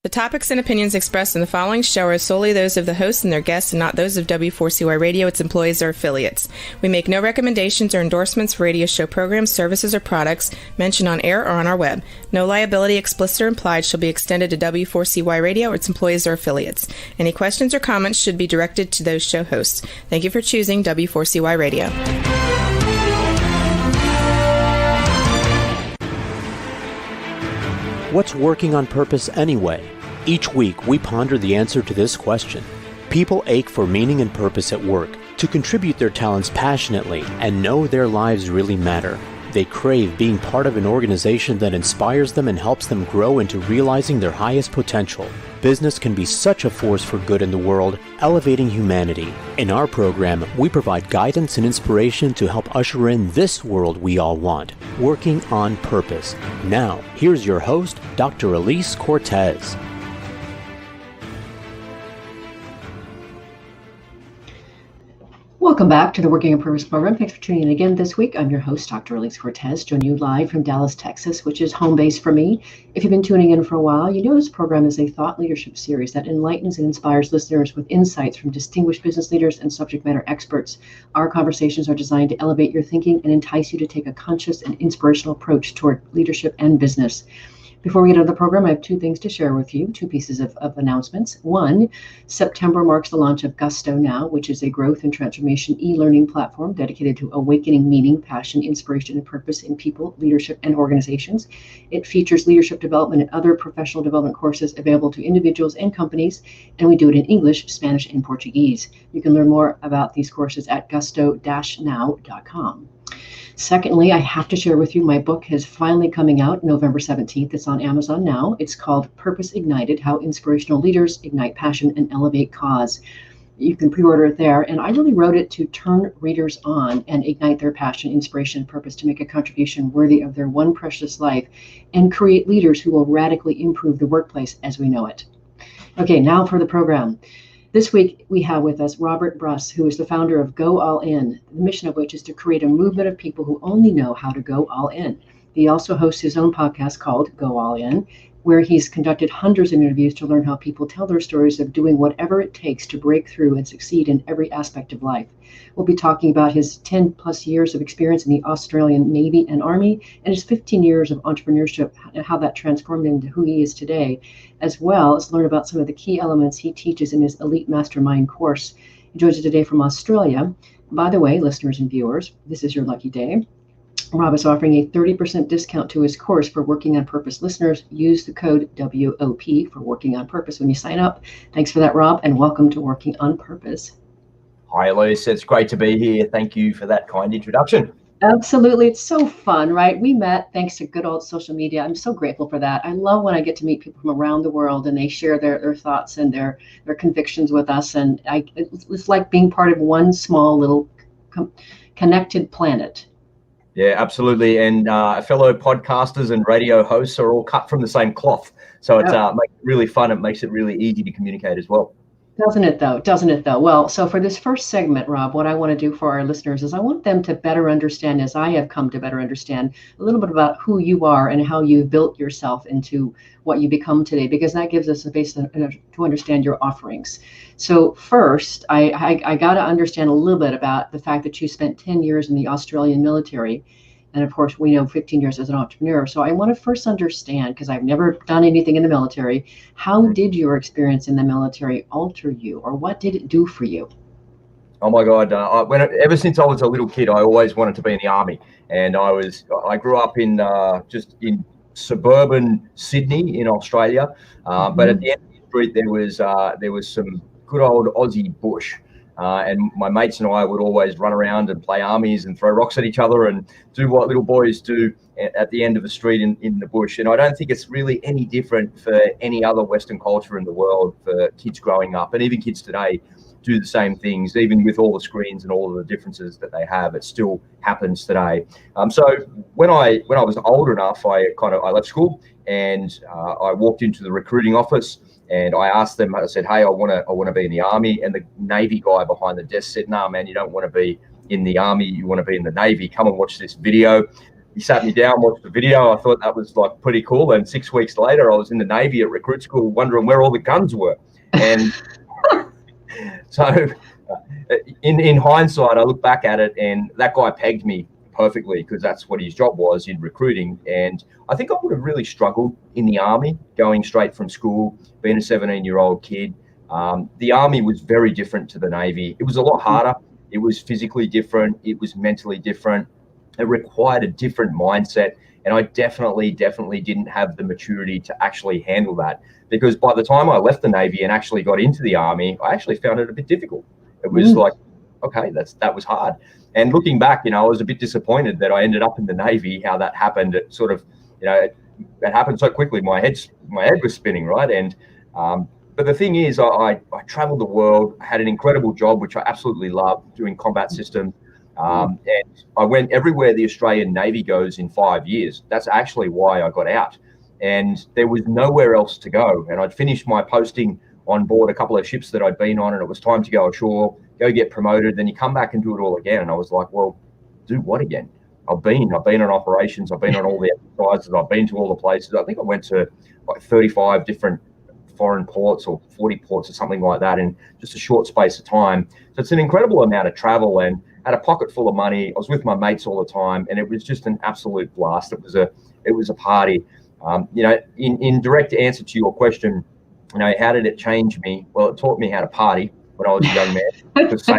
The topics and opinions expressed in the following show are solely those of the host and their guests and not those of W4CY Radio, its employees, or affiliates. We make no recommendations or endorsements for radio show programs, services, or products mentioned on air or on our web. No liability, explicit or implied, shall be extended to W4CY Radio or its employees or affiliates. Any questions or comments should be directed to those show hosts. Thank you for choosing W4CY Radio. What's working on purpose anyway? Each week, we ponder the answer to this question. People ache for meaning and purpose at work, to contribute their talents passionately and know their lives really matter. They crave being part of an organization that inspires them and helps them grow into realizing their highest potential. Business can be such a force for good in the world, elevating humanity. In our program, we provide guidance and inspiration to help usher in this world we all want, working on purpose. Now, here's your host, Dr. Elise Cortez. Welcome back to the Working on Purpose program. Thanks for tuning in again this week. I'm your host, Dr. Elise Cortez, joining you live from Dallas, Texas, which is home base for me. If you've been tuning in for a while, you know this program is a thought leadership series that enlightens and inspires listeners with insights from distinguished business leaders and subject matter experts. Our conversations are designed to elevate your thinking and entice you to take a conscious and inspirational approach toward leadership and business. Before we get into the program, I have two things to share with you, two pieces of announcements. One, September marks the launch of Gusto Now, which is a growth and transformation e-learning platform dedicated to awakening meaning, passion, inspiration, and purpose in people, leadership, and organizations. It features leadership development and other professional development courses available to individuals and companies, and we do it in English, Spanish, and Portuguese. You can learn more about these courses at gusto-now.com. Secondly, I have to share with you, my book is finally coming out November 17th. It's on Amazon now. It's called Purpose Ignited, How Inspirational Leaders Ignite Passion and Elevate Cause. You can pre-order it there. And I really wrote it to turn readers on and ignite their passion, inspiration, and purpose to make a contribution worthy of their one precious life and create leaders who will radically improve the workplace as we know it. Okay, now for the program. This week, we have with us Robert Bruss, who is the founder of Go All In, the mission of which is to create a movement of people who only know how to go all in. He also hosts his own podcast called Go All In, where he's conducted hundreds of interviews to learn how people tell their stories of doing whatever it takes to break through and succeed in every aspect of life. We'll be talking about his 10 plus years of experience in the Australian Navy and Army and his 15 years of entrepreneurship and how that transformed into who he is today, as well as learn about some of the key elements he teaches in his Elite Mastermind course. He joins us today from Australia. By the way, listeners and viewers, this is your lucky day. Rob is offering a 30% discount to his course for Working on Purpose listeners. Use the code WOP for Working on Purpose when you sign up. Thanks for that, Rob, and welcome to Working on Purpose. Hi, Elise. It's great to be here. Thank you for that kind introduction. Absolutely. It's so fun, right? We met thanks to good old social media. I'm so grateful for that. I love when I get to meet people from around the world and they share their thoughts and their convictions with us. And it's like being part of one small little connected planet. Yeah, absolutely. And fellow podcasters and radio hosts are all cut from the same cloth. So it's makes it really fun. It makes it really easy to communicate as well. Doesn't it though? Well, so for this first segment, Rob, what I want to do for our listeners is I want them to better understand, as I have come to better understand, a little bit about who you are and how you've built yourself into what you become today, because that gives us a base to understand your offerings. So first, I got to understand a little bit about the fact that you spent 10 years in the Australian military. And of course, we know 15 years as an entrepreneur. So I want to first understand, because I've never done anything in the military, how did your experience in the military alter you, or what did it do for you? Oh my God! Ever since I was a little kid, I always wanted to be in the army, and I grew up in just in suburban Sydney in Australia. But at the end of the street, there was some good old Aussie bush. And my mates and I would always run around and play armies and throw rocks at each other and do what little boys do at the end of the street in the bush. And I don't think it's really any different for any other Western culture in the world for kids growing up. And even kids today do the same things, even with all the screens and all of the differences that they have. It still happens today. So when I was older enough, I left school and I walked into the recruiting office. And I asked them, I said, hey, I want to be in the Army. And the Navy guy behind the desk said, no, man, you don't want to be in the Army. You want to be in the Navy. Come and watch this video. he sat me down, watched the video. I thought that was like pretty cool. And 6 weeks later, I was in the Navy at recruit school, wondering where all the guns were. And so, in hindsight, I look back at it, and that guy pegged me perfectly, because that's what his job was in recruiting. And I think I would have really struggled in the Army, going straight from school, being a 17-year-old kid. The Army was very different to the Navy. It was a lot harder. It was physically different. It was mentally different. It required a different mindset. And I definitely didn't have the maturity to actually handle that, because by the time I left the Navy and actually got into the Army, I actually found it a bit difficult. It was like, okay, that was hard. And looking back, I was a bit disappointed that I ended up in the Navy, how that happened. It sort of, it happened so quickly. My head was spinning, right? And, but the thing is, I traveled the world, had an incredible job, which I absolutely loved, doing combat systems. And I went everywhere the Australian Navy goes in 5 years. That's actually why I got out. And there was nowhere else to go. And I'd finished my posting on board a couple of ships that I'd been on, and it was time to go ashore, go get promoted. Then you come back and do it all again. And I was like, well, do what again? I've been on operations. I've been on all the exercises. I've been to all the places. I think I went to like 35 different foreign ports, or 40 ports or something like that, in just a short space of time. So it's an incredible amount of travel, and had a pocket full of money. I was with my mates all the time, and it was just an absolute blast. It was a party. In direct answer to your question, how did it change me? Well, it taught me how to party when I was a young man. To say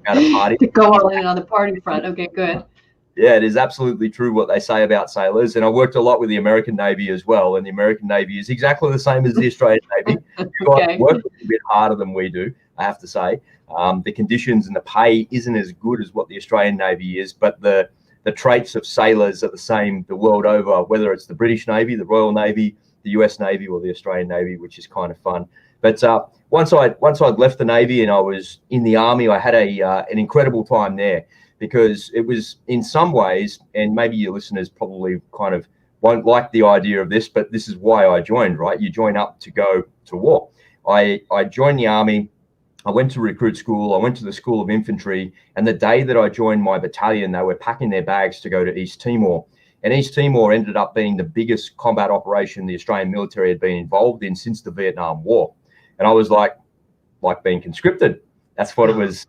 how to party. To go all in on the party front. Okay, good. Yeah, it is absolutely true what they say about sailors. And I worked a lot with the American Navy as well. And the American Navy is exactly the same as the Australian Navy. You guys work a bit harder than we do, I have to say. The conditions and the pay isn't as good as what the Australian Navy is, but the traits of sailors are the same the world over, whether it's the British Navy, the Royal Navy, the US Navy, or the Australian Navy, which is kind of fun. But once I'd left the Navy and I was in the Army, I had an incredible time there, because it was, in some ways, and maybe your listeners probably kind of won't like the idea of this, but this is why I joined, right? You join up to go to war. I joined the Army. I went to recruit school. I went to the School of Infantry. And the day that I joined my battalion, they were packing their bags to go to East Timor. And East Timor ended up being the biggest combat operation the Australian military had been involved in since the Vietnam War. And I was like being conscripted. That's what it was.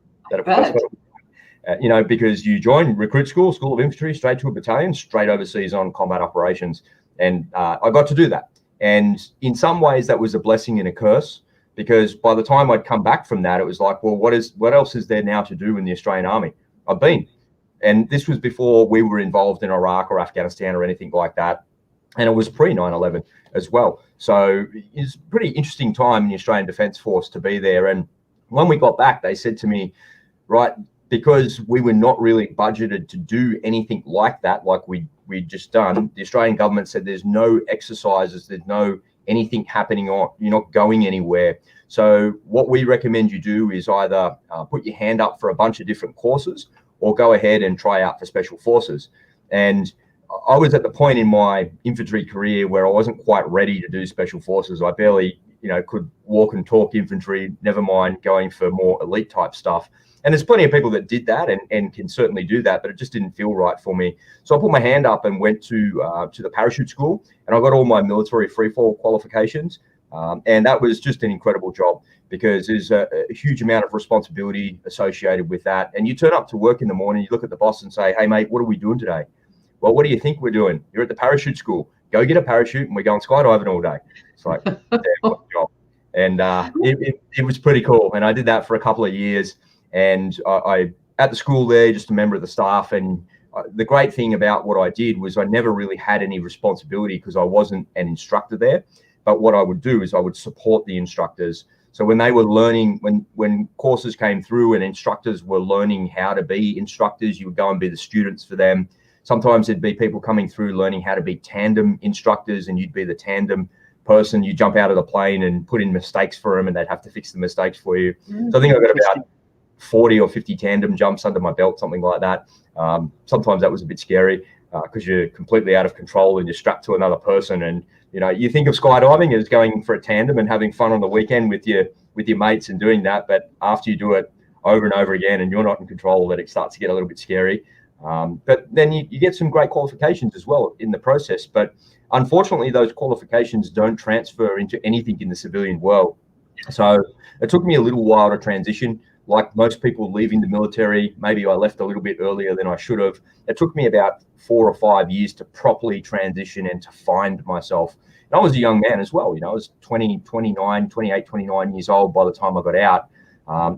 Because you join recruit school, School of Infantry, straight to a battalion, straight overseas on combat operations. And I got to do that. And in some ways, that was a blessing and a curse, because by the time I'd come back from that, it was like, well, what else is there now to do in the Australian Army? I've been. And this was before we were involved in Iraq or Afghanistan or anything like that. And it was pre 9/11 as well. So it's a pretty interesting time in the Australian Defence Force to be there. And when we got back, they said to me, right, because we were not really budgeted to do anything like that, like we'd just done, the Australian government said there's no exercises, there's no anything happening on, you're not going anywhere. So what we recommend you do is either put your hand up for a bunch of different courses, or go ahead and try out for Special Forces. And I was at the point in my infantry career where I wasn't quite ready to do Special Forces. I barely, could walk and talk infantry, never mind going for more elite type stuff. And there's plenty of people that did that and can certainly do that, but it just didn't feel right for me. So I put my hand up and went to the parachute school, and I got all my military freefall qualifications. And that was just an incredible job, because there's a huge amount of responsibility associated with that. And you turn up to work in the morning, you look at the boss and say, hey, mate, what are we doing today? Well, what do you think we're doing? You're at the parachute school. Go get a parachute and we're going skydiving all day. It's like, damn, what a job. And it was pretty cool. And I did that for a couple of years. And I at the school there, just a member of the staff. And the great thing about what I did was I never really had any responsibility, because I wasn't an instructor there. But what I would do is I would support the instructors. So when they were learning, when courses came through and instructors were learning how to be instructors, you would go and be the students for them. Sometimes there'd be people coming through learning how to be tandem instructors, and you'd be the tandem person. You jump out of the plane and put in mistakes for them, and they'd have to fix the mistakes for you. So I think I got about 40 or 50 tandem jumps under my belt, something like that. Sometimes that was a bit scary, because you're completely out of control and you're strapped to another person. And you think of skydiving as going for a tandem and having fun on the weekend with your mates and doing that, but after you do it over and over again and you're not in control, that it starts to get a little bit scary. But then you get some great qualifications as well in the process. But unfortunately, those qualifications don't transfer into anything in the civilian world. So it took me a little while to transition. Like most people leaving the military, maybe I left a little bit earlier than I should have. It took me about 4 or 5 years to properly transition and to find myself. And I was a young man as well. I was 28, 29 years old by the time I got out.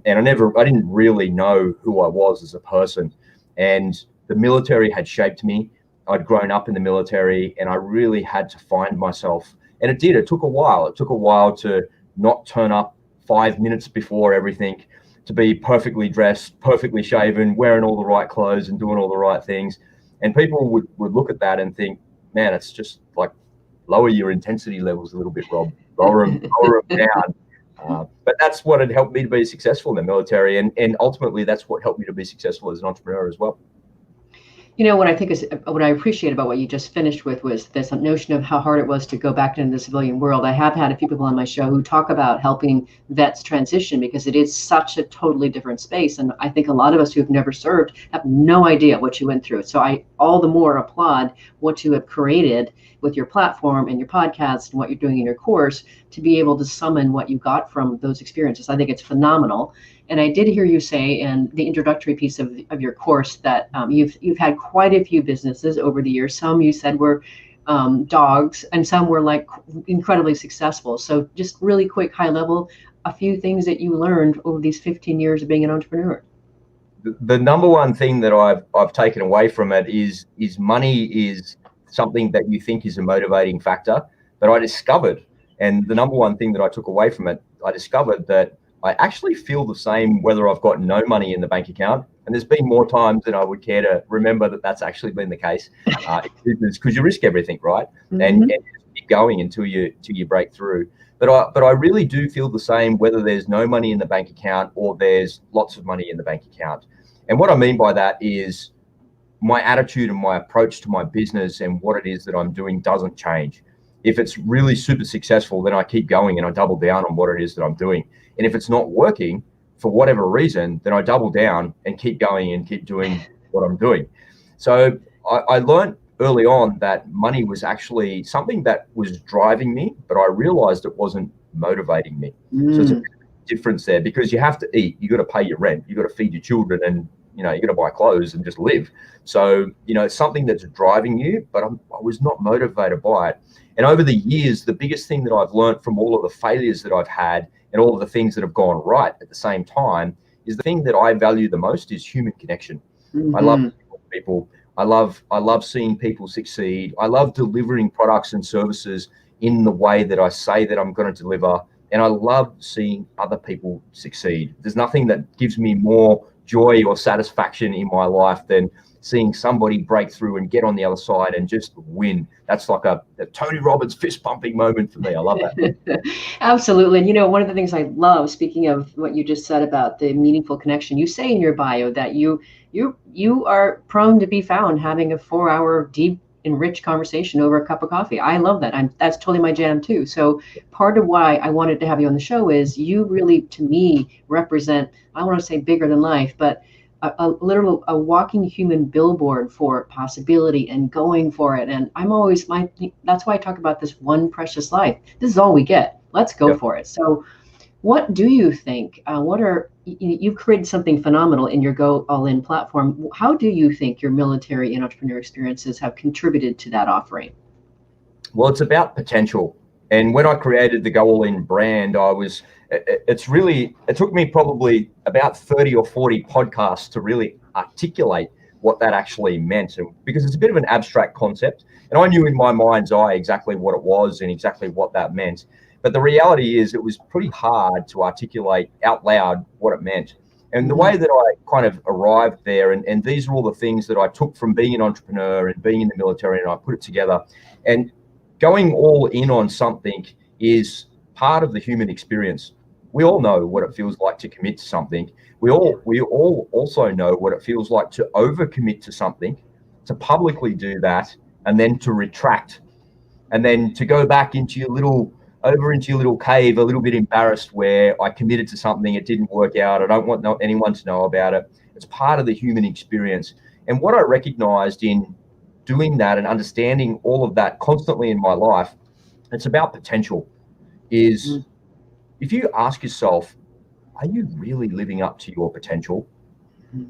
And I didn't really know who I was as a person. And the military had shaped me. I'd grown up in the military and I really had to find myself. And it did. It took a while. It took a while to not turn up 5 minutes before everything, to be perfectly dressed, perfectly shaven, wearing all the right clothes and doing all the right things. And people would look at that and think, man, it's just like lower your intensity levels a little bit, Rob. Lower them down. But that's what had helped me to be successful in the military. And ultimately, that's what helped me to be successful as an entrepreneur as well. What I think is what I appreciate about what you just finished with was this notion of how hard it was to go back into the civilian world. I have had a few people on my show who talk about helping vets transition because it is such a totally different space. And I think a lot of us who have never served have no idea what you went through. So I all the more applaud what you have created with your platform and your podcast and what you're doing in your course to be able to summon what you got from those experiences. I think it's phenomenal. And I did hear you say in the introductory piece of your course that you've had quite a few businesses over the years. Some you said were dogs, and some were like incredibly successful. So just really quick, high level, a few things that you learned over these 15 years of being an entrepreneur. The number one thing that I've taken away from it is money is something that you think is a motivating factor. But I discovered, and the number one thing that I took away from it, I discovered that I actually feel the same whether I've got no money in the bank account. And there's been more times than I would care to remember that that's actually been the case. Because you risk everything, right? Mm-hmm. And keep going until you break through. But I really do feel the same whether there's no money in the bank account or there's lots of money in the bank account. And what I mean by that is my attitude and my approach to my business and what it is that I'm doing doesn't change. If it's really super successful, then I keep going and I double down on what it is that I'm doing. And if it's not working for whatever reason, then I double down and keep going and keep doing what I'm doing. So I learned early on that money was actually something that was driving me, but I realized it wasn't motivating me. So it's a difference there because you have to eat, you got to pay your rent, you got to feed your children, and you got to buy clothes and just live. So, it's something that's driving you, but I was not motivated by it. And over the years, the biggest thing that I've learned from all of the failures that I've had and all of the things that have gone right at the same time is the thing that I value the most is human connection. Mm-hmm. I love people. I love seeing people succeed. I love delivering products and services in the way that I say that I'm going to deliver. And I love seeing other people succeed. There's nothing that gives me more joy or satisfaction in my life than seeing somebody break through and get on the other side and just win. That's like a Tony Robbins fist pumping moment for me. I love that. Absolutely. And one of the things I love, speaking of what you just said about the meaningful connection, you say in your bio that you are prone to be found having a 4-hour deep and rich conversation over a cup of coffee. I love that. That's totally my jam too. So part of why I wanted to have you on the show is you really, to me, represent, I want to say bigger than life, but a literal walking human billboard for possibility and going for it. And that's why I talk about this one precious life. This is all we get. Let's go for it. So what do you think? You've created something phenomenal in your Go All In platform. How do you think your military and entrepreneur experiences have contributed to that offering? Well, it's about potential. And when I created the Go All In brand, it took me probably about 30 or 40 podcasts to really articulate what that actually meant. And because it's a bit of an abstract concept, and I knew in my mind's eye exactly what it was and exactly what that meant. But the reality is it was pretty hard to articulate out loud what it meant. And the way that I kind of arrived there, and these are all the things that I took from being an entrepreneur and being in the military, and I put it together. And going all in on something is part of the human experience. We all know what it feels like to commit to something. We all also know what it feels like to overcommit to something, to publicly do that, and then to retract, and then to go back into your little cave, a little bit embarrassed where I committed to something, it didn't work out. I don't want anyone to know about it. It's part of the human experience. And what I recognized in doing that and understanding all of that constantly in my life, it's about potential. Is if you ask yourself, are you really living up to your potential?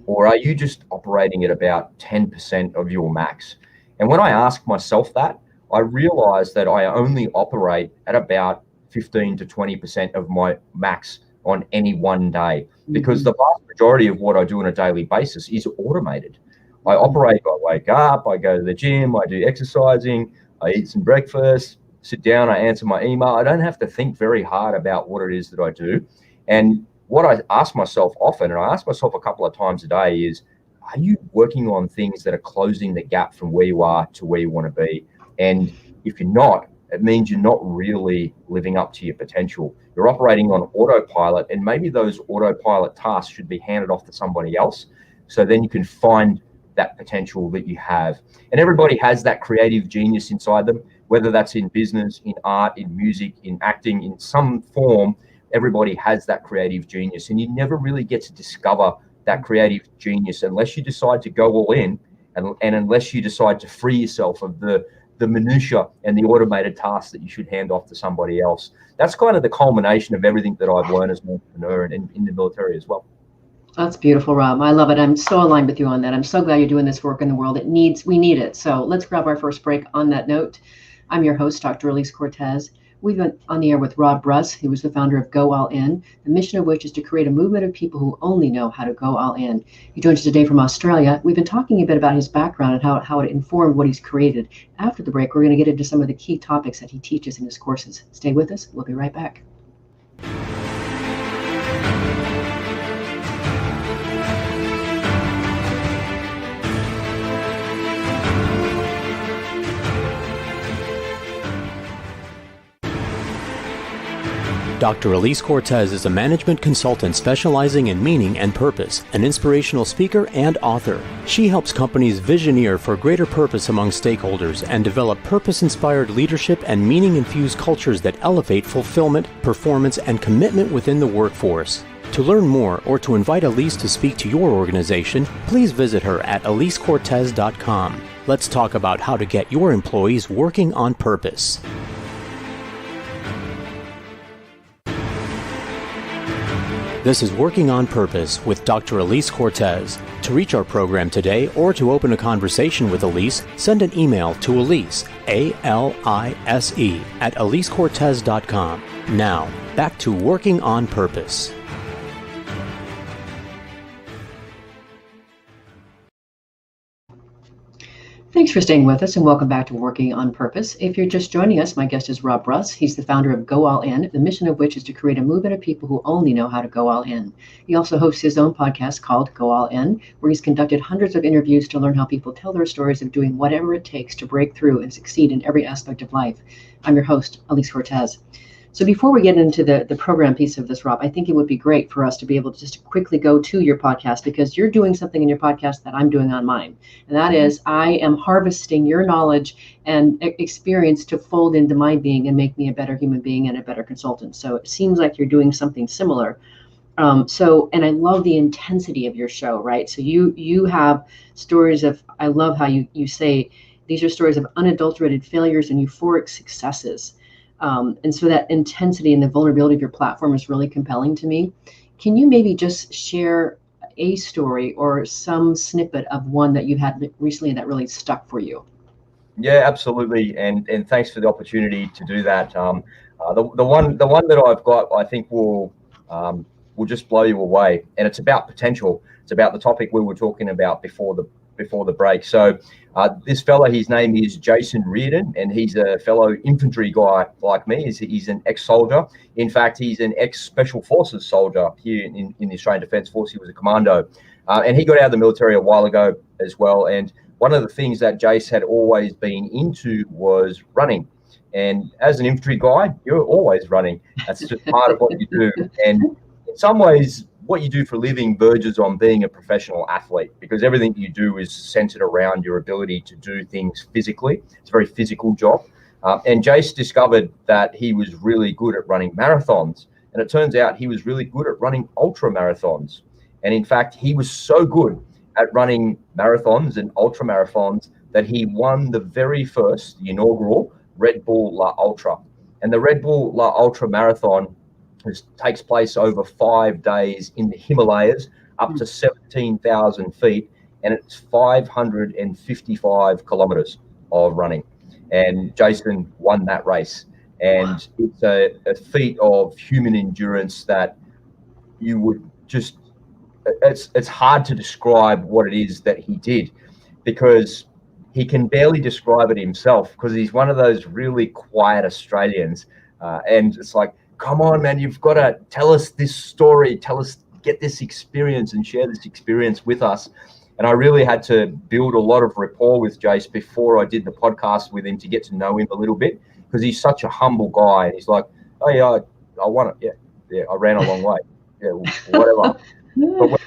Or are you just operating at about 10% of your max? And when I ask myself that, I realize that I only operate at about 15 to 20% of my max on any one day, because the vast majority of what I do on a daily basis is automated. I operate, I wake up, I go to the gym, I do exercising, I eat some breakfast, sit down, I answer my email. I don't have to think very hard about what it is that I do. And what I ask myself often, and I ask myself a couple of times a day, is, are you working on things that are closing the gap from where you are to where you want to be? And if you're not, it means you're not really living up to your potential. You're operating on autopilot, and maybe those autopilot tasks should be handed off to somebody else. So then you can find that potential that you have. And everybody has that creative genius inside them, whether that's in business, in art, in music, in acting, in some form. Everybody has that creative genius, and you never really get to discover that creative genius unless you decide to go all in, and unless you decide to free yourself of the minutia and the automated tasks that you should hand off to somebody else. That's kind of the culmination of everything that I've learned as an entrepreneur and in the military as well. That's beautiful, Rob. I love it. I'm so aligned with you on that. I'm so glad you're doing this work in the world. We need it. So let's grab our first break on that note. I'm your host, Dr. Elise Cortez. We've been on the air with Rob Bruss, who was the founder of Go All In, the mission of which is to create a movement of people who only know how to go all in. He joins us today from Australia. We've been talking a bit about his background and how it informed what he's created. After the break, we're going to get into some of the key topics that he teaches in his courses. Stay with us. We'll be right back. Dr. Elise Cortez is a management consultant specializing in meaning and purpose, an inspirational speaker and author. She helps companies visioneer for greater purpose among stakeholders and develop purpose-inspired leadership and meaning-infused cultures that elevate fulfillment, performance, and commitment within the workforce. To learn more or to invite Elise to speak to your organization, please visit her at elisecortez.com. Let's talk about how to get your employees working on purpose. This is Working on Purpose with Dr. Elise Cortez. To reach our program today or to open a conversation with Elise, send an email to Elise, A-L-I-S-E, at elisecortez.com. Now, back to Working on Purpose. Thanks for staying with us, and welcome back to Working on Purpose. If you're just joining us, my guest is Rob Bruss. He's the founder of Go All In, the mission of which is to create a movement of people who only know how to go all in. He also hosts his own podcast called Go All In, where he's conducted hundreds of interviews to learn how people tell their stories of doing whatever it takes to break through and succeed in every aspect of life. I'm your host, Elise Cortez. So before we get into the program piece of this, Rob, I think it would be great for us to be able to just quickly go to your podcast, because you're doing something in your podcast that I'm doing on mine. And that is, I am harvesting your knowledge and experience to fold into my being and make me a better human being and a better consultant. So it seems like you're doing something similar. And I love the intensity of your show, right? So you have stories of, I love how you say, these are stories of unadulterated failures and euphoric successes. And so that intensity and the vulnerability of your platform is really compelling to me. Can you maybe just share a story or some snippet of one that you had recently that really stuck for you? Yeah, absolutely. And thanks for the opportunity to do that. The one that I've got, I think will just blow you away. And it's about potential. It's about the topic we were talking about before the break. So this fella, his name is Jason Reardon, and he's a fellow infantry guy like me. He's an ex-soldier. In fact, he's an ex-Special Forces soldier here in the Australian Defence Force. He was a commando. And he got out of the military a while ago as well. And one of the things that Jace had always been into was running. And as an infantry guy, you're always running. That's just part of what you do. And in some ways, what you do for a living verges on being a professional athlete, because everything you do is centered around your ability to do things physically. It's a very physical job. And Jace discovered that he was really good at running marathons. And it turns out he was really good at running ultra marathons. And in fact, he was so good at running marathons and ultra marathons that he won the inaugural Red Bull La Ultra. And the Red Bull La Ultra Marathon takes place over 5 days in the Himalayas, up to 17,000 feet, and it's 555 kilometers of running. And Jason won that race. And it's a feat of human endurance that you would just, it's hard to describe what it is that he did, because he can barely describe it himself, because he's one of those really quiet Australians. And it's like, come on, man, you've got to tell us this story, get this experience and share this experience with us. And I really had to build a lot of rapport with Jace before I did the podcast with him to get to know him a little bit, because he's such a humble guy. And he's like, oh yeah, I won it. Yeah, I ran a long way. Yeah, whatever. But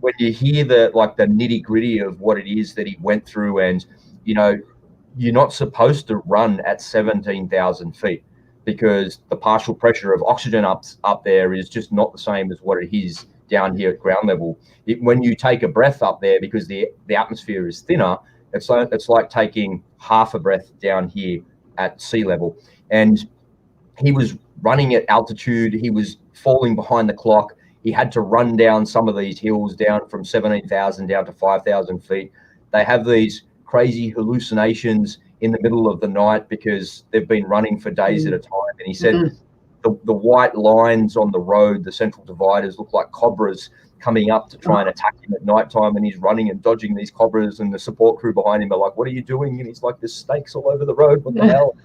when you hear the nitty gritty of what it is that he went through, and you're not supposed to run at 17,000 feet, because the partial pressure of oxygen up there is just not the same as what it is down here at ground level. When you take a breath up there, because the atmosphere is thinner, it's like taking half a breath down here at sea level. And he was running at altitude. He was falling behind the clock. He had to run down some of these hills, down from 17,000 down to 5,000 feet. They have these crazy hallucinations in the middle of the night because they've been running for days at a time. And he said the white lines on the road, the central dividers, look like cobras coming up to try and attack him at nighttime, and he's running and dodging these cobras, and the support crew behind him are like, what are you doing? And he's like, there's snakes all over the road, what the hell?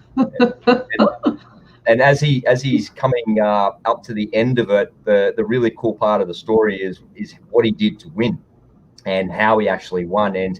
And as he's coming up to the end of it, the really cool part of the story is what he did to win and how he actually won. And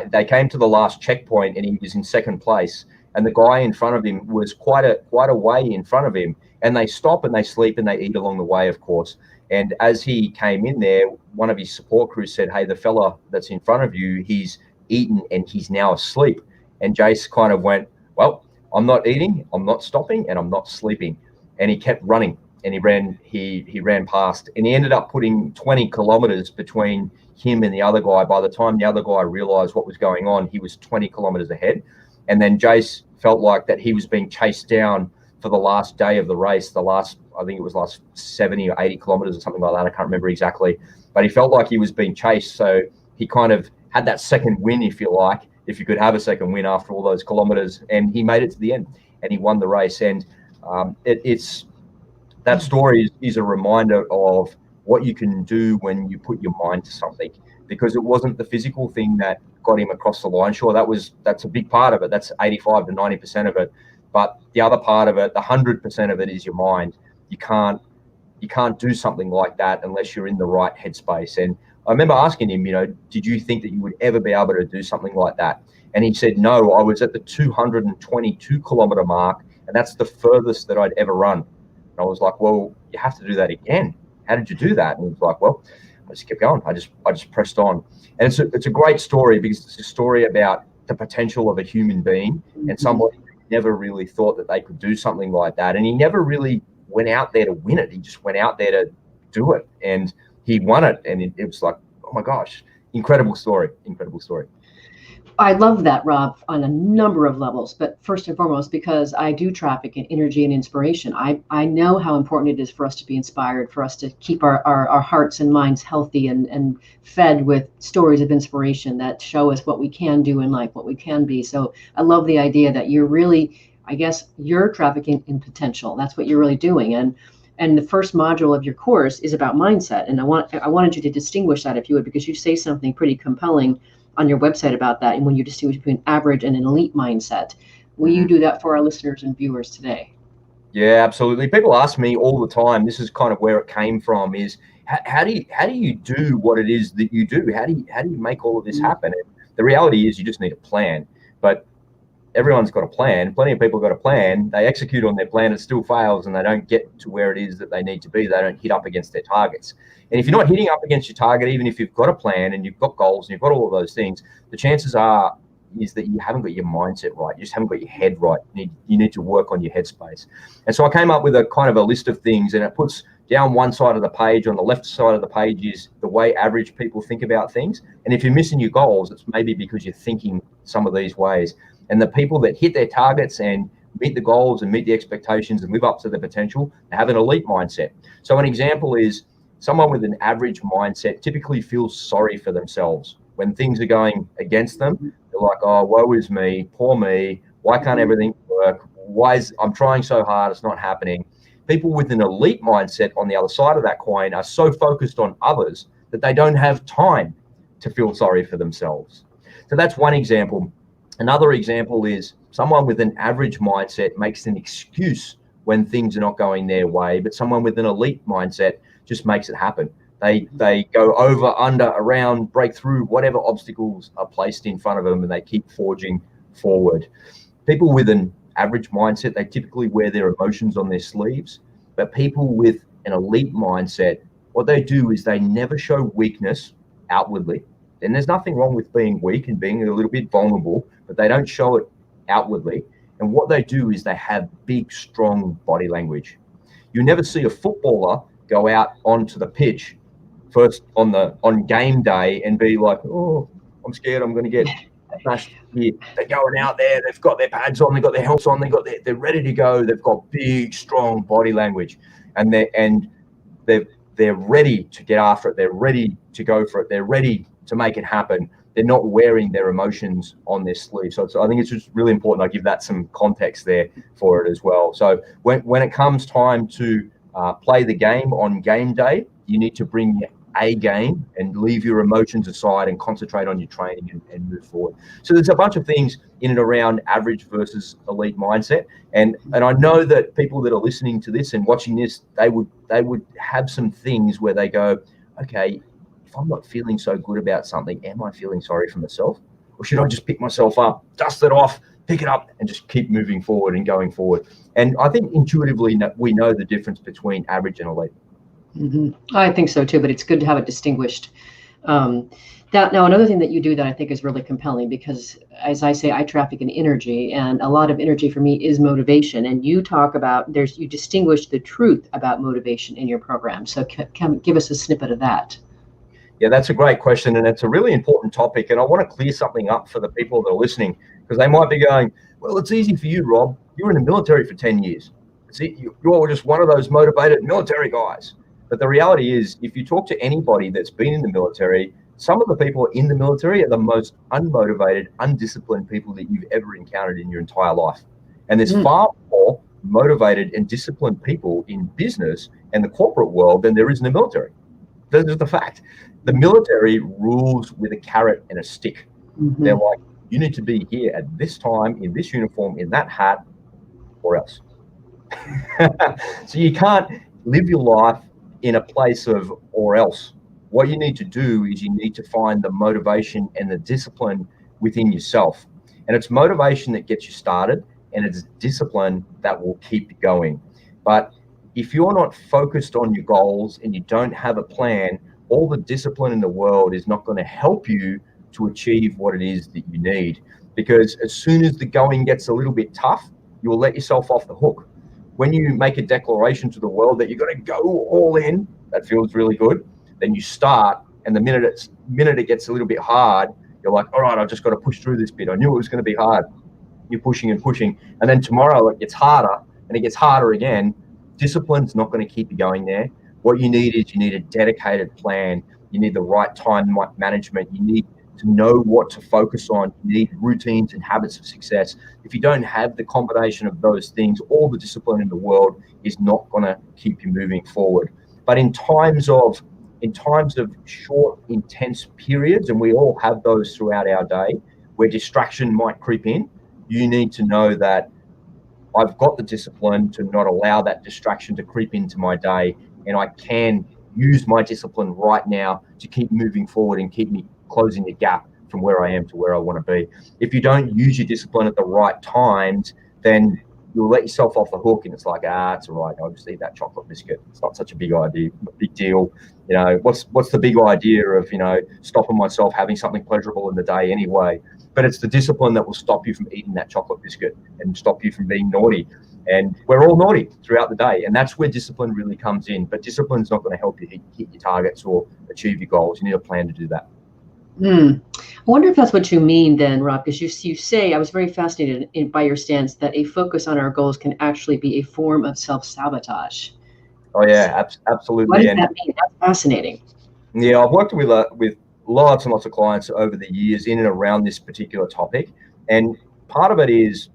they came to the last checkpoint, and he was in second place, and the guy in front of him was quite a way in front of him. And they stop and they sleep and they eat along the way, of course. And as he came in there, one of his support crew said, hey, the fella that's in front of you, he's eaten and he's now asleep. And Jace kind of went, well, I'm not eating, I'm not stopping, and I'm not sleeping. And he kept running, and he ran past, and he ended up putting 20 kilometers between him and the other guy. By the time the other guy realized what was going on, he was 20 kilometers ahead. And then Jace felt like that he was being chased down for the last day of the race, I think it was last 70 or 80 kilometers or something like that. I can't remember exactly, but he felt like he was being chased. So he kind of had that second win, if you like, if you could have a second win after all those kilometers, and he made it to the end and he won the race. And it's that story is a reminder of what you can do when you put your mind to something, because it wasn't the physical thing that got him across the line. Sure, that's a big part of it. That's 85 to 90% of it. But the other part of it, the 100% of it, is your mind. You can't do something like that unless you're in the right headspace. And I remember asking him, did you think that you would ever be able to do something like that? And he said, no, I was at the 222 kilometer mark, and that's the furthest that I'd ever run. And I was like, well, you have to do that again. How did you do that? And he was like, well, I just kept going. I just pressed on. And it's a great story, because it's a story about the potential of a human being and somebody never really thought that they could do something like that. And he never really went out there to win it. He just went out there to do it, and he won it. And it was like, oh my gosh, incredible story. I love that, Rob, on a number of levels. But first and foremost, because I do traffic in energy and inspiration, I know how important it is for us to be inspired, for us to keep our hearts and minds healthy and fed with stories of inspiration that show us what we can do in life, what we can be. So I love the idea that you're really, I guess, you're trafficking in potential. That's what you're really doing. And the first module of your course is about mindset. And I wanted you to distinguish that, if you would, because you say something pretty compelling on your website about that, and when you distinguish between average and an elite mindset. Will you do that for our listeners and viewers today? Yeah, absolutely. People ask me all the time, this is kind of where it came from, is how do you do what it is that you do? How do you make all of this happen? And the reality is you just need a plan. But everyone's got a plan. Plenty of people got a plan. They execute on their plan, it still fails, and they don't get to where it is that they need to be. They don't hit up against their targets. And if you're not hitting up against your target, even if you've got a plan and you've got goals and you've got all of those things, the chances is that you haven't got your mindset right. You just haven't got your head right. You need to work on your headspace. And so I came up with a kind of a list of things, and it puts down one side of the page, on the left side of the page is the way average people think about things. And if you're missing your goals, it's maybe because you're thinking some of these ways. And the people that hit their targets and meet the goals and meet the expectations and live up to the potential, they have an elite mindset. So an example is someone with an average mindset typically feels sorry for themselves. When things are going against them, they're like, oh, woe is me, poor me, why can't everything work? I'm trying so hard, it's not happening. People with an elite mindset on the other side of that coin are so focused on others that they don't have time to feel sorry for themselves. So that's one example. Another example is someone with an average mindset makes an excuse when things are not going their way, but someone with an elite mindset just makes it happen. They go over, under, around, break through whatever obstacles are placed in front of them, and they keep forging forward. People with an average mindset, they typically wear their emotions on their sleeves, but people with an elite mindset, what they do is they never show weakness outwardly. And there's nothing wrong with being weak and being a little bit vulnerable, but they don't show it outwardly. And what they do is they have big, strong body language. You never see a footballer go out onto the pitch first on game day and be like, oh, I'm scared I'm going to get smashed here. They're going out there, they've got their pads on, they've got their helmets on, they're ready to go. They've got big, strong body language, and they're ready to get after it. They're ready to go for it. They're ready to make it happen. They're not wearing their emotions on their sleeve. So I think it's just really important I give that some context there for it as well. So when it comes time to play the game on game day, you need to bring your A game and leave your emotions aside and concentrate on your training and move forward. So there's a bunch of things in and around average versus elite mindset. And I know that people that are listening to this and watching this, they would have some things where they go, okay, if I'm not feeling so good about something, am I feeling sorry for myself? Or should I just pick myself up, dust it off, pick it up, and just keep moving forward and going forward? And I think intuitively we know the difference between average and elite. Mm-hmm. I think so too, but it's good to have it distinguished. Now, another thing that you do that I think is really compelling, because as I say, I traffic in energy, and a lot of energy for me is motivation. And you talk about you distinguish the truth about motivation in your program. So give us a snippet of that. Yeah, that's a great question, and it's a really important topic. And I want to clear something up for the people that are listening, because they might be going, well, it's easy for you, Rob. You were in the military for 10 years. You're just one of those motivated military guys. But the reality is, if you talk to anybody that's been in the military, some of the people in the military are the most unmotivated, undisciplined people that you've ever encountered in your entire life. And there's far more motivated and disciplined people in business and the corporate world than there is in the military. That's the fact. The military rules with a carrot and a stick. Mm-hmm. They're like, you need to be here at this time, in this uniform, in that hat, or else. So you can't live your life in a place of or else. What you need to do is you need to find the motivation and the discipline within yourself. And it's motivation that gets you started, and it's discipline that will keep you going. But if you're not focused on your goals and you don't have a plan, all the discipline in the world is not going to help you to achieve what it is that you need. Because as soon as the going gets a little bit tough, you will let yourself off the hook. When you make a declaration to the world that you're going to go all in, that feels really good. Then you start, and the minute it gets a little bit hard, you're like, all right, I've just got to push through this bit. I knew it was going to be hard. You're pushing and pushing. And then tomorrow it gets harder, and it gets harder again. Discipline's not going to keep you going there. What you need is you need a dedicated plan. You need the right time management. You need to know what to focus on. You need routines and habits of success. If you don't have the combination of those things, all the discipline in the world is not going to keep you moving forward. But in times of short, intense periods, and we all have those throughout our day, where distraction might creep in, you need to know that I've got the discipline to not allow that distraction to creep into my day, and I can use my discipline right now to keep moving forward and keep me closing the gap from where I am to where I want to be. If you don't use your discipline at the right times, then you'll let yourself off the hook, and it's like, it's all right, I'll just eat that chocolate biscuit. It's not such a big deal. You know, what's the big idea of, stopping myself having something pleasurable in the day anyway? But it's the discipline that will stop you from eating that chocolate biscuit and stop you from being naughty. And we're all naughty throughout the day. And that's where discipline really comes in. But discipline's not going to help you hit your targets or achieve your goals. You need a plan to do that. I wonder if that's what you mean then, Rob, because you say, I was very fascinated by your stance that a focus on our goals can actually be a form of self-sabotage. Oh, yeah, absolutely. What does that mean? That's fascinating. Yeah, I've worked with lots and lots of clients over the years in and around this particular topic. And part of it is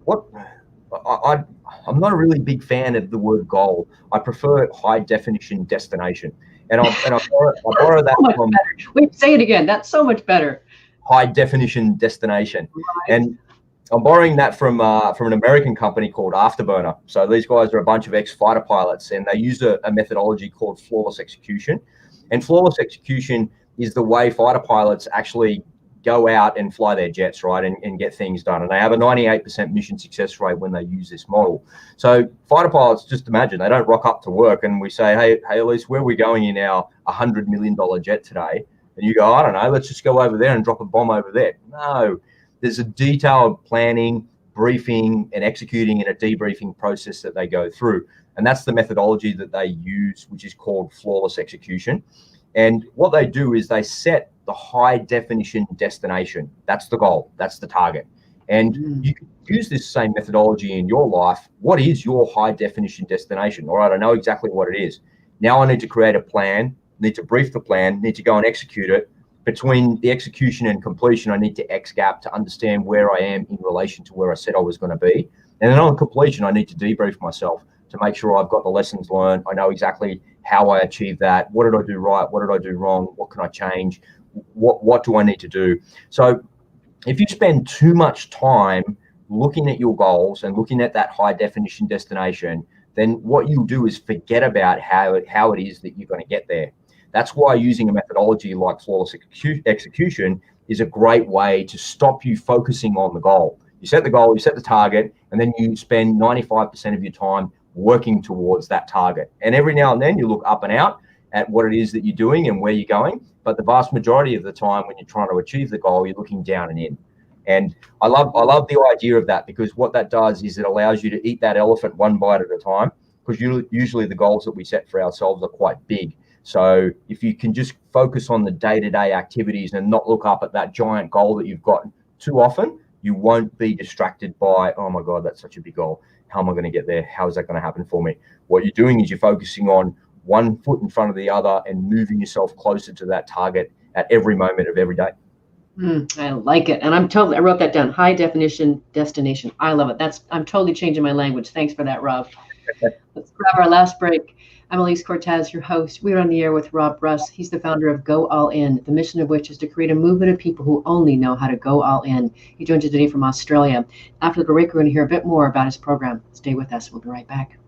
I'm not a really big fan of the word goal. I prefer high definition destination. And I borrow that so from. Better. Wait, say it again. That's so much better. High definition destination. Right. And I'm borrowing that from an American company called Afterburner. So these guys are a bunch of ex-fighter pilots, and they use a methodology called flawless execution. And flawless execution is the way fighter pilots actually go out and fly their jets, right, and get things done. And they have a 98% mission success rate when they use this model. So fighter pilots, just imagine, they don't rock up to work and we say, hey, Elise, where are we going in our $100 million jet today? And you go, I don't know, let's just go over there and drop a bomb over there. No, there's a detailed planning, briefing, and executing in a debriefing process that they go through. And that's the methodology that they use, which is called flawless execution. And what they do is they set the high definition destination. That's the goal. That's the target. And you can use this same methodology in your life. What is your high definition destination? All right, I know exactly what it is. Now I need to create a plan, need to brief the plan, need to go and execute it. Between the execution and completion, I need to X gap to understand where I am in relation to where I said I was going to be. And then on completion, I need to debrief myself to make sure I've got the lessons learned. I know exactly how I achieved that. What did I do right? What did I do wrong? What can I change? What do I need to do? So if you spend too much time looking at your goals and looking at that high definition destination, then what you'll do is forget about how it is that you're going to get there. That's why using a methodology like flawless execution is a great way to stop you focusing on the goal. You set the goal, you set the target, and then you spend 95% of your time working towards that target. And every now and then you look up and out at what it is that you're doing and where you're going. But the vast majority of the time when you're trying to achieve the goal, you're looking down and in. And I love the idea of that, because what that does is it allows you to eat that elephant one bite at a time, because usually the goals that we set for ourselves are quite big. So if you can just focus on the day-to-day activities and not look up at that giant goal that you've got too often, you won't be distracted by, oh my God, that's such a big goal. How am I going to get there? How is that going to happen for me? What you're doing is you're focusing on one foot in front of the other and moving yourself closer to that target at every moment of every day. I like it. And I wrote that down. High definition destination. I love it. I'm totally changing my language. Thanks for that, Rob. Let's grab our last break. I'm Elise Cortez, your host. We're on the air with Rob Russ. He's the founder of Go All In, the mission of which is to create a movement of people who only know how to go all in. He joins us today from Australia. After the break, we're going to hear a bit more about his program. Stay with us. We'll be right back.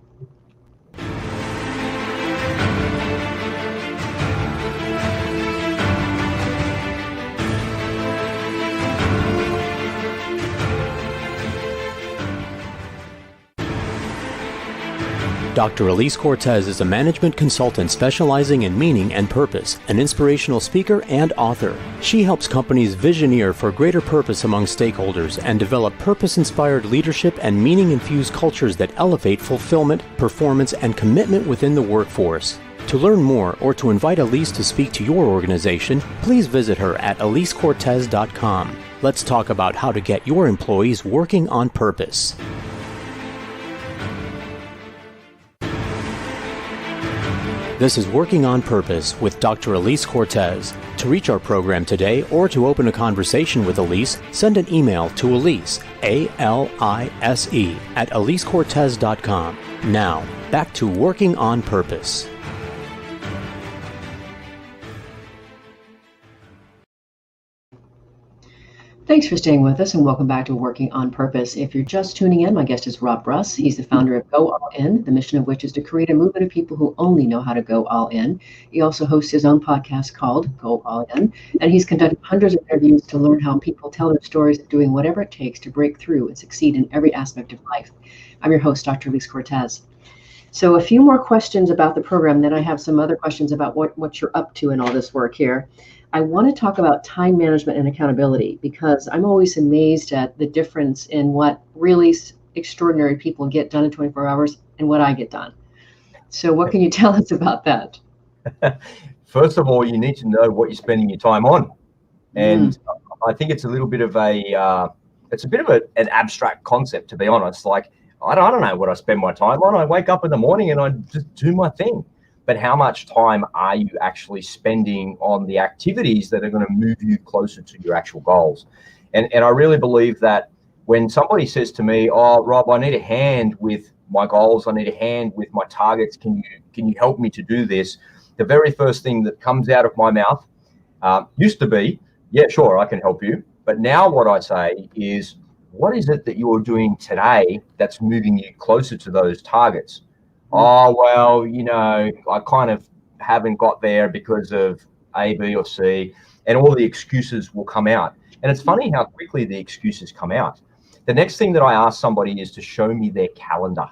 Dr. Elise Cortez is a management consultant specializing in meaning and purpose, an inspirational speaker and author. She helps companies visioneer for greater purpose among stakeholders and develop purpose-inspired leadership and meaning-infused cultures that elevate fulfillment, performance, and commitment within the workforce. To learn more or to invite Elise to speak to your organization, please visit her at elisecortez.com. Let's talk about how to get your employees working on purpose. This is Working on Purpose with Dr. Elise Cortez. To reach our program today or to open a conversation with Elise, send an email to Elise, A-L-I-S-E, at elisecortez.com. Now, back to Working on Purpose. Thanks for staying with us and welcome back to Working on Purpose. If you're just tuning in, my guest is Rob Russ. He's the founder of Go All In, the mission of which is to create a movement of people who only know how to go all in. He also hosts his own podcast called Go All In, and he's conducted hundreds of interviews to learn how people tell their stories of doing whatever it takes to break through and succeed in every aspect of life. I'm your host, Dr. Elise Cortez. So a few more questions about the program, then I have some other questions about what you're up to in all this work here. I want to talk about time management and accountability, because I'm always amazed at the difference in what really extraordinary people get done in 24 hours and what I get done. So what can you tell us about that? First of all, you need to know what you're spending your time on. And I think it's a little bit of an abstract concept, to be honest. Like, I don't know what I spend my time on. I wake up in the morning and I just do my thing. But how much time are you actually spending on the activities that are going to move you closer to your actual goals? And I really believe that when somebody says to me, "Oh, Rob, I need a hand with my goals. I need a hand with my targets. Can you help me to do this?" The very first thing that comes out of my mouth used to be, "Yeah, sure, I can help you." But now what I say is, what is it that you're doing today that's moving you closer to those targets? Oh, well, I kind of haven't got there because of A, B, or C, and all the excuses will come out. And it's funny how quickly the excuses come out. The next thing that I ask somebody is to show me their calendar.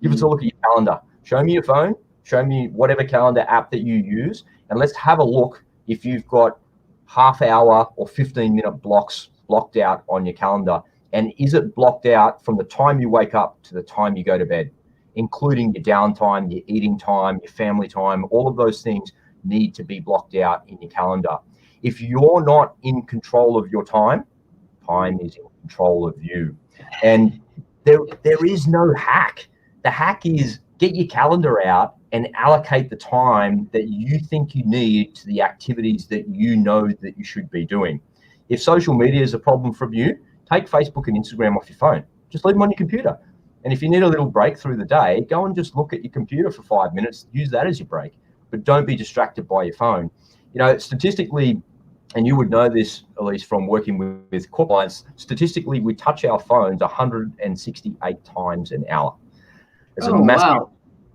Give us a look at your calendar. Show me your phone. Show me whatever calendar app that you use, and let's have a look if you've got half hour or 15-minute blocks blocked out on your calendar. And is it blocked out from the time you wake up to the time you go to bed, including your downtime, your eating time, your family time? All of those things need to be blocked out in your calendar. If you're not in control of your time, time is in control of you. And there is no hack. The hack is get your calendar out and allocate the time that you think you need to the activities that you know that you should be doing. If social media is a problem from you, take Facebook and Instagram off your phone. Just leave them on your computer. And if you need a little break through the day, go and just look at your computer for 5 minutes. Use that as your break. But don't be distracted by your phone. Statistically, and you would know this, Elise, from working with corporate clients, statistically, we touch our phones 168 times an hour. It's massive.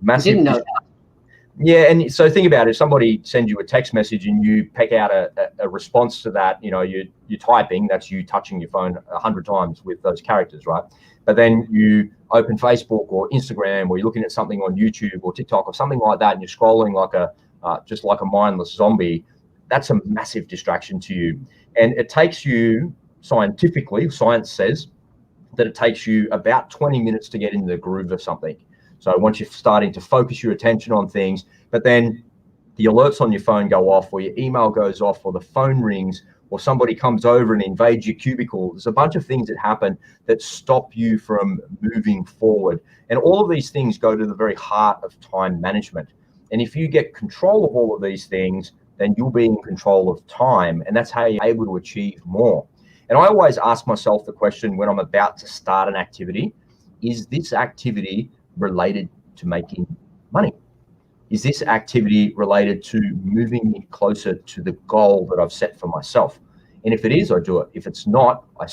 I didn't know that. Yeah, and so think about it. If somebody sends you a text message and you pick out a response to that, you're typing, that's you touching your phone 100 times with those characters, right? But then you open Facebook or Instagram, or you're looking at something on YouTube or TikTok or something like that, and you're scrolling just like a mindless zombie. That's a massive distraction to you. And it takes you, scientifically, science says that it takes you about 20 minutes to get into the groove of something. So once you're starting to focus your attention on things, but then the alerts on your phone go off, or your email goes off, or the phone rings, or somebody comes over and invades your cubicle, there's a bunch of things that happen that stop you from moving forward. And all of these things go to the very heart of time management. And if you get control of all of these things, then you'll be in control of time. And that's how you're able to achieve more. And I always ask myself the question when I'm about to start an activity, is this activity related to making money? Is this activity related to moving me closer to the goal that I've set for myself? And if it is, I do it. If it's not, I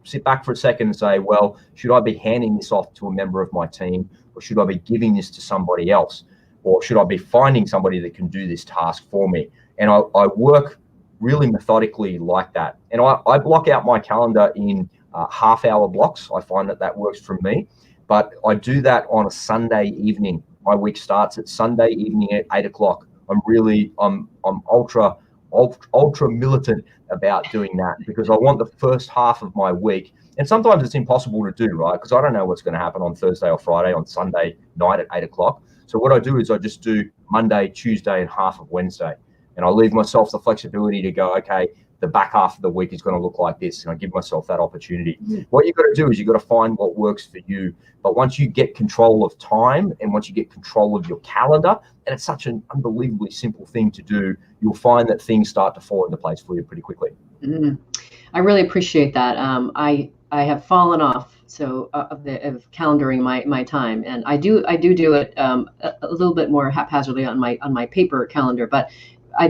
sit back for a second and say, well, should I be handing this off to a member of my team, or should I be giving this to somebody else? Or should I be finding somebody that can do this task for me? And I work really methodically like that. And I block out my calendar in half-hour blocks. I find that works for me. But I do that on a Sunday evening. My week starts at Sunday evening at 8 o'clock. I'm ultra militant about doing that, because I want the first half of my week. And sometimes it's impossible to do, right? Because I don't know what's going to happen on Thursday or Friday, on Sunday night at 8 o'clock. So what I do is I just do Monday, Tuesday, and half of Wednesday. And I leave myself the flexibility to go, okay, the back half of the week is going to look like this. And I give myself that opportunity. What you've got to do is you've got to find what works for you. But once you get control of time, and once you get control of your calendar, and it's such an unbelievably simple thing to do, you'll find that things start to fall into place for you pretty quickly. I really appreciate that. I have fallen off of calendaring my time, and I do it a little bit more haphazardly on my paper calendar, but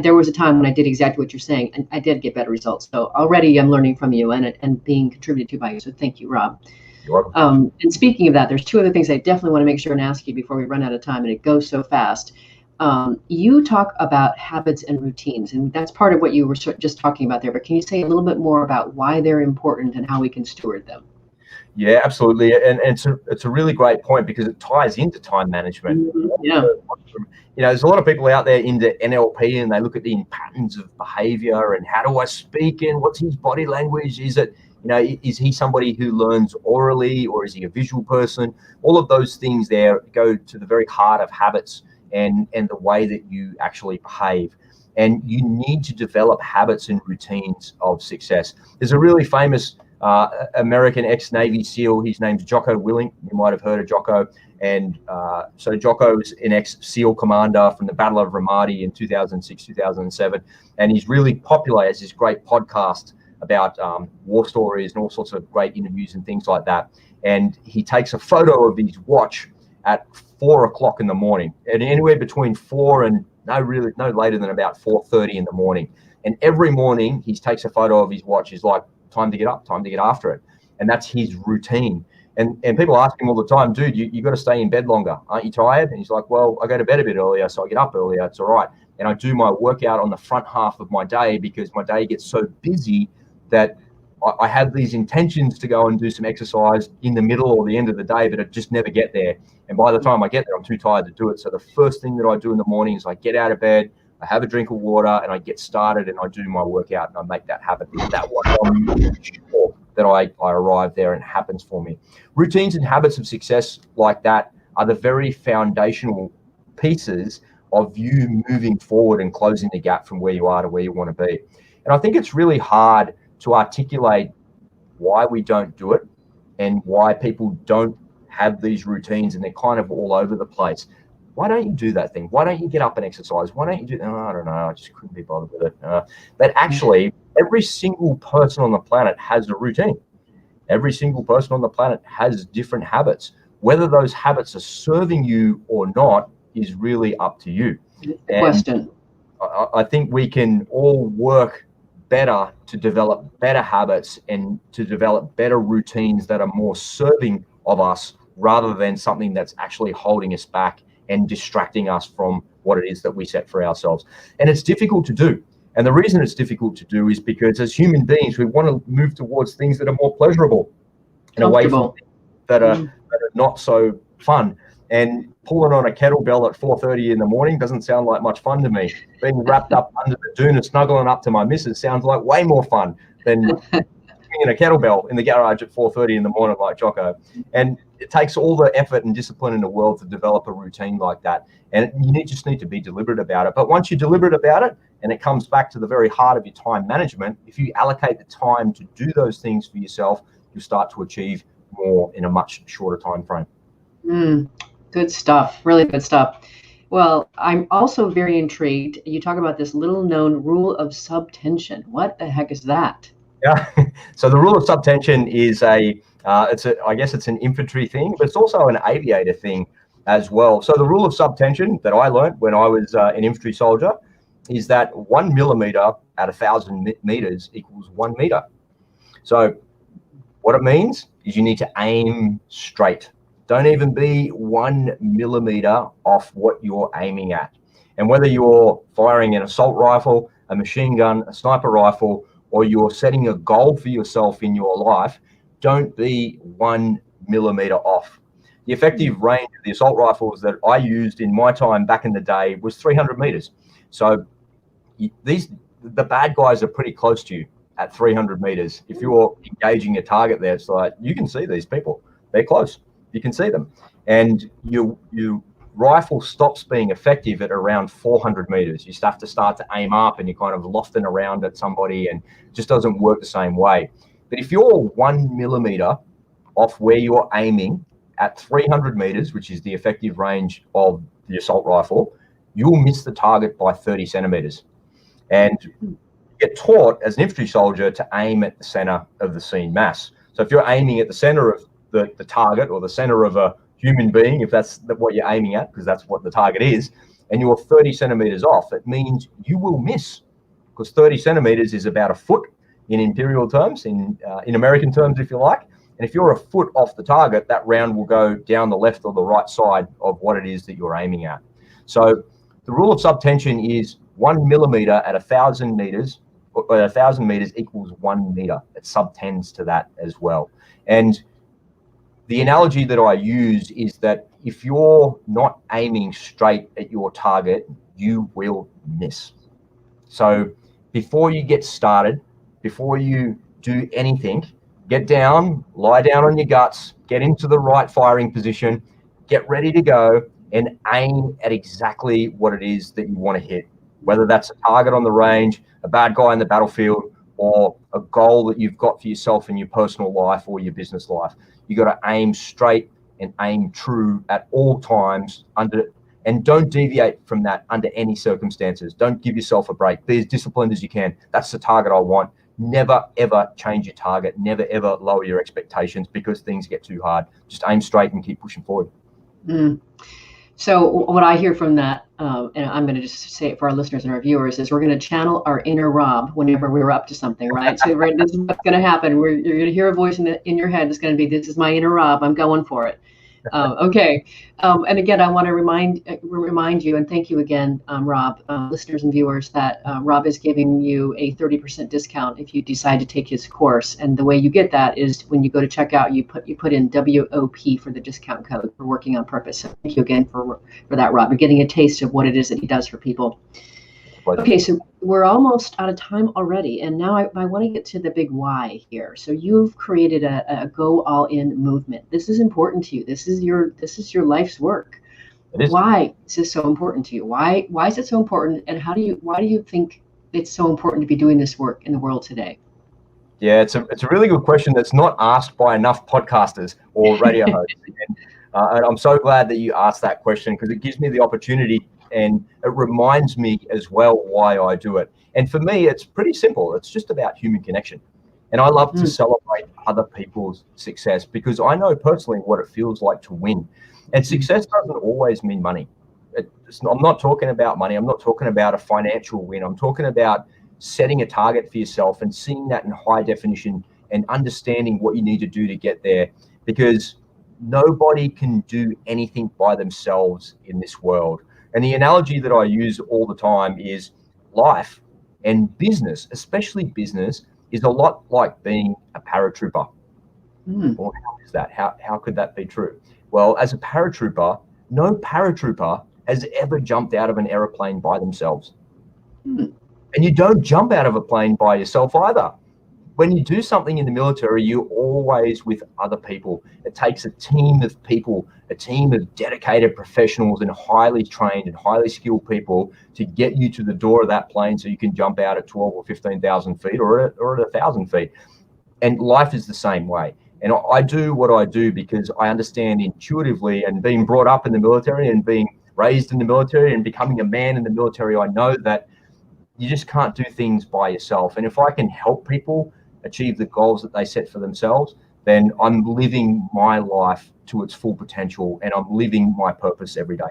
there was a time when I did exactly what you're saying, and I did get better results. So already I'm learning from you and being contributed to by you. So thank you, Rob. You're welcome. And speaking of that, there's two other things I definitely want to make sure and ask you before we run out of time, and it goes so fast. You talk about habits and routines, and that's part of what you were just talking about there. But can you say a little bit more about why they're important and how we can steward them? Yeah, absolutely. And it's a really great point, because it ties into time management. Yeah. There's a lot of people out there into NLP, and they look at the patterns of behavior and how do I speak, and what's his body language? Is it, Is he somebody who learns orally, or is he a visual person? All of those things there go to the very heart of habits and the way that you actually behave. And you need to develop habits and routines of success. There's a really famous American ex-Navy SEAL. His name's Jocko Willink. You might have heard of Jocko. And so Jocko is an ex-SEAL commander from the Battle of Ramadi in 2006, 2007. And he's really popular as this great podcast about war stories and all sorts of great interviews and things like that. And he takes a photo of his watch at 4 o'clock in the morning, and anywhere between 4 and no later than about 4:30 in the morning. And every morning he takes a photo of his watch. He's like, time to get up, time to get after it. And that's his routine. And people ask him all the time, dude, you got to stay in bed longer. Aren't you tired? And he's like, well, I go to bed a bit earlier, so I get up earlier. It's all right. And I do my workout on the front half of my day because my day gets so busy that I have these intentions to go and do some exercise in the middle or the end of the day, but I just never get there. And by the time I get there, I'm too tired to do it. So the first thing that I do in the morning is I get out of bed, I have a drink of water, and I get started and I do my workout and I make that happen. That way I'm sure that I arrive there and it happens for me. Routines and habits of success like that are the very foundational pieces of you moving forward and closing the gap from where you are to where you want to be. And I think it's really hard to articulate why we don't do it and why people don't have these routines and they're kind of all over the place. Why don't you do that thing? Why don't you get up and exercise? Why don't you do, I don't know, I just couldn't be bothered with it. But actually, every single person on the planet has a routine. Every single person on the planet has different habits. Whether those habits are serving you or not is really up to you. Question. I think we can all work better to develop better habits and to develop better routines that are more serving of us rather than something that's actually holding us back and distracting us from what it is that we set for ourselves. And it's difficult to do. And the reason it's difficult to do is because as human beings, we want to move towards things that are more pleasurable and away from things that are not so fun. And pulling on a kettlebell at 4:30 in the morning doesn't sound like much fun to me. Being wrapped up under the dune and snuggling up to my missus sounds like way more fun than in a kettlebell in the garage at 4:30 in the morning like Jocko. And it takes all the effort and discipline in the world to develop a routine like that. And you just need to be deliberate about it. But once you're deliberate about it, and it comes back to the very heart of your time management, if you allocate the time to do those things for yourself, you'll start to achieve more in a much shorter time frame. Good stuff. Really good stuff. Well, I'm also very intrigued. You talk about this little known rule of subtension. What the heck is that? Yeah. So the rule of subtension is I guess it's an infantry thing, but it's also an aviator thing as well. So the rule of subtension that I learned when I was an infantry soldier is that 1 millimeter at 1,000 meters equals 1 meter. So what it means is you need to aim straight. Don't even be 1 millimeter off what you're aiming at. And whether you're firing an assault rifle, a machine gun, a sniper rifle, or you're setting a goal for yourself in your life, don't be 1 millimeter off. The effective range of the assault rifles that I used in my time back in the day was 300 meters. So the bad guys are pretty close to you at 300 meters. If you're engaging a target there, it's like, you can see these people. They're close. You can see them. And your rifle stops being effective at around 400 meters. You have to start to aim up and you're kind of lofting around at somebody and it just doesn't work the same way. But if you're 1 millimeter off where you're aiming at 300 meters, which is the effective range of the assault rifle, you'll miss the target by 30 centimeters. And you get taught as an infantry soldier to aim at the center of the scene mass. So if you're aiming at the center of the target or the center of a human being, if that's what you're aiming at, because that's what the target is, and you're 30 centimeters off, it means you will miss, because 30 centimeters is about a foot in imperial terms, in American terms, if you like. And if you're a foot off the target, that round will go down the left or the right side of what it is that you're aiming at. So the rule of subtension is 1 millimeter at 1,000 meters, or 1,000 meters equals 1 meter. It subtends to that as well. And the analogy that I use is that if you're not aiming straight at your target, you will miss. So before you get started, before you do anything, Get down, lie down on your guts, get into the right firing position, get ready to go, and aim at exactly what it is that you want to hit. Whether that's a target on the range, a bad guy in the battlefield, or a goal that you've got for yourself in your personal life or your business life. You got to aim straight and aim true at all times, and don't deviate from that under any circumstances. Don't give yourself a break. Be as disciplined as you can. That's the target I want. Never, ever change your target. Never, ever lower your expectations because things get too hard. Just aim straight and keep pushing forward. So what I hear from that, and I'm going to just say it for our listeners and our viewers, is we're going to channel our inner Rob whenever we're up to something, right? So this is what's going to happen. You're going to hear a voice in your head that's going to be, this is my inner Rob. I'm going for it. Okay. And again, I want to remind you, and thank you again, Rob, listeners and viewers, that Rob is giving you a 30% discount if you decide to take his course. And the way you get that is when you go to checkout, you put in WOP for the discount code for Working on Purpose. So thank you again for that, Rob. You're getting a taste of what it is that he does for people. Okay, so we're almost out of time already, and now I want to get to the big why here. So you've created a go all in movement. This is important to you. This is your life's work. Why is this so important to you? Why is it so important, and why do you think it's so important to be doing this work in the world today? Yeah, it's a really good question that's not asked by enough podcasters or radio hosts. And I'm so glad that you asked that question because it gives me the opportunity. And it reminds me as well why I do it. And for me, it's pretty simple. It's just about human connection. And I love to celebrate other people's success because I know personally what it feels like to win. And success doesn't always mean money. I'm not talking about money. I'm not talking about a financial win. I'm talking about setting a target for yourself and seeing that in high definition and understanding what you need to do to get there. Because nobody can do anything by themselves in this world. And the analogy that I use all the time is life and business, especially business, is a lot like being a paratrooper. Well, how is that? How could that be true? Well, as a paratrooper, no paratrooper has ever jumped out of an airplane by themselves. And you don't jump out of a plane by yourself either. When you do something in the military, you're always with other people. It takes a team of people, a team of dedicated professionals and highly trained and highly skilled people to get you to the door of that plane so you can jump out at 12 or 15,000 feet or at 1,000 feet. And life is the same way. And I do what I do because I understand intuitively, and being brought up in the military and being raised in the military and becoming a man in the military, I know that you just can't do things by yourself. And if I can help people achieve the goals that they set for themselves, then I'm living my life to its full potential and I'm living my purpose every day.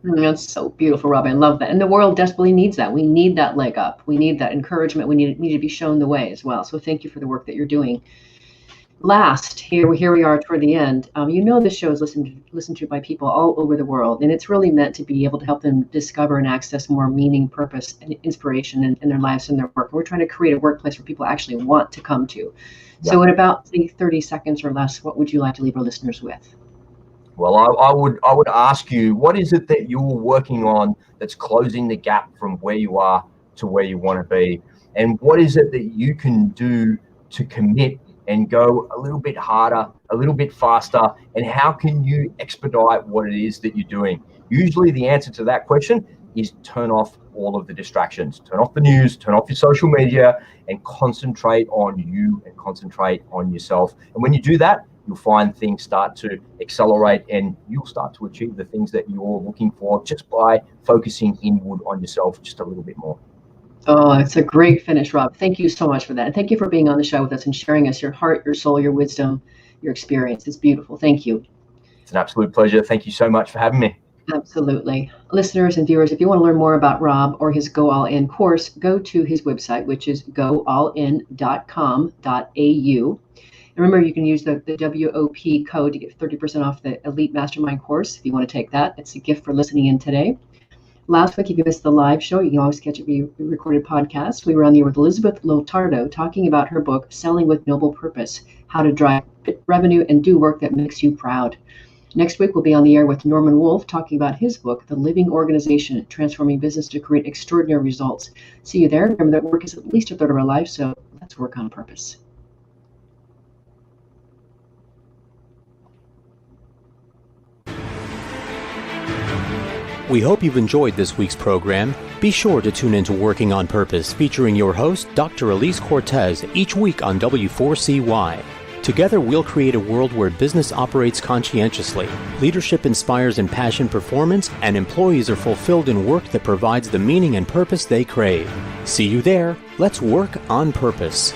That's so beautiful, Rob. I love that. And the world desperately needs that. We need that leg up. We need that encouragement. We need to be shown the way as well. So thank you for the work that you're doing. Last, here we are toward the end. This show is listened to by people all over the world, and it's really meant to be able to help them discover and access more meaning, purpose, and inspiration in their lives and their work. We're trying to create a workplace where people actually want to come to. Yeah. So in about 30 seconds or less, what would you like to leave our listeners with? Well, I would ask you, what is it that you're working on that's closing the gap from where you are to where you want to be? And what is it that you can do to commit and go a little bit harder, a little bit faster, and how can you expedite what it is that you're doing? Usually the answer to that question is turn off all of the distractions. Turn off the news, turn off your social media, and concentrate on you and concentrate on yourself. And when you do that, you'll find things start to accelerate and you'll start to achieve the things that you're looking for just by focusing inward on yourself just a little bit more. Oh, it's a great finish, Rob. Thank you so much for that. And thank you for being on the show with us and sharing us your heart, your soul, your wisdom, your experience. It's beautiful. Thank you. It's an absolute pleasure. Thank you so much for having me. Absolutely. Listeners and viewers, if you want to learn more about Rob or his Go All In course, go to his website, which is goallin.com.au. And remember, you can use the WOP code to get 30% off the Elite Mastermind course if you want to take that. It's a gift for listening in today. Last week, if you missed the live show, you can always catch a recorded podcast. We were on the air with Elizabeth Lotardo talking about her book, Selling with Noble Purpose, How to Drive Revenue and Do Work That Makes You Proud. Next week, we'll be on the air with Norman Wolfe talking about his book, The Living Organization, Transforming Business to Create Extraordinary Results. See you there. Remember that work is at least a third of our life, so let's work on purpose. We hope you've enjoyed this week's program. Be sure to tune into Working on Purpose, featuring your host, Dr. Elise Cortez, each week on W4CY. Together, we'll create a world where business operates conscientiously, leadership inspires impassioned performance, and employees are fulfilled in work that provides the meaning and purpose they crave. See you there. Let's work on purpose.